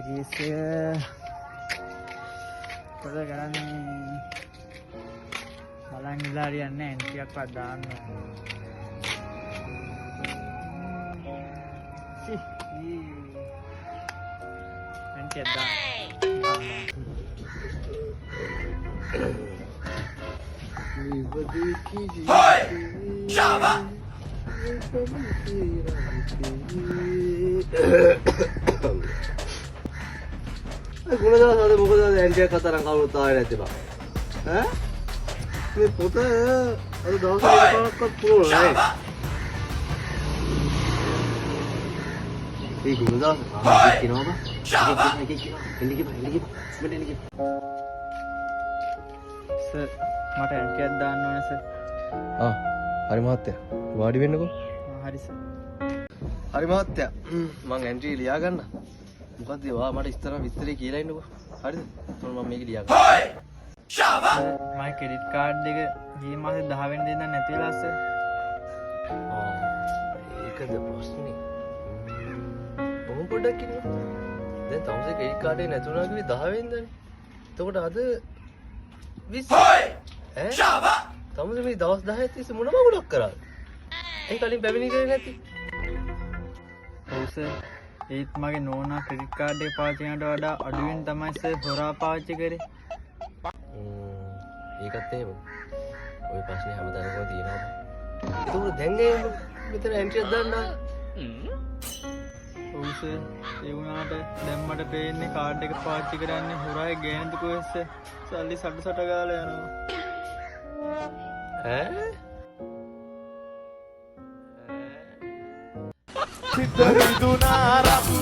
කීසේ පොඩ කරන්නේ බලන් ඉලා හරියන්නේ නැහැ ටිකක්වත් දාන්න එන්ටියක් දාන්න Hoi! Java! ගුණදාස අද මොකද ඇන්ටියක් කතරම් කවුරුත් ආවේ නැති බං ඈ මේ පොත අද දවස් එකකවත් පුරවලා නැහැ ඒ ගුණදාස ආවා කියනවා බං එළිගේ සර් මට ඇන්ටියක් දාන්න ඕනේ සර් හරි මහත්තයා වාඩි වෙන්නකෝ හරි සර් හරි මහත්තයා මං ඇන්ටි ලියා ගන්න මොකද්ද වා මට ඉස්සර විස්තරේ කියලා ඉන්නකෝ හරිද මම මේක ලියා ගන්න Hoi! Java! මගේ ක්‍රෙඩිට් කාඩ් එක ගිය මාසේ 10 වෙනිදා ඉඳන් නැති වෙලා සර් ඒකද ප්‍රශ්නේ බොහොම පොඩ්ඩක් ඉන්න දැන් තමුසේ ක්‍රෙඩිට් කාඩ් එක නැතුණා කිව්වේ 10 වෙනිදානේ එතකොට අද 20 Hoi! Java! තමුසේ මේ දවස් 10 තිස්සේ මොන මගුලක් කරාද ඒ කලින් පැමිණි කරේ නැති ඔව් සර් ඒත් මගේ නෝනා ක්‍රෙඩිට් කාඩ් එක පාවිච්චි කරනට වඩා අඩුවෙන් තමයි සර් හොරා පාවිච්චි කරේ ඒකත් එහෙම ওই ප්‍රශ්නේ හැමදාම තියෙනවා ඒක දැන් මෙතන එන්ට්‍රියක් දාන්න ඔව් සර් ඒ වුණාට දැන් මට පේන්නේ කාඩ් එක පාවිච්චි කරන්නේ හොරායි ගෑනුද කොහෙස සල්ලි සට ගාලා යනවා ඈ Siddha Viduna Rapu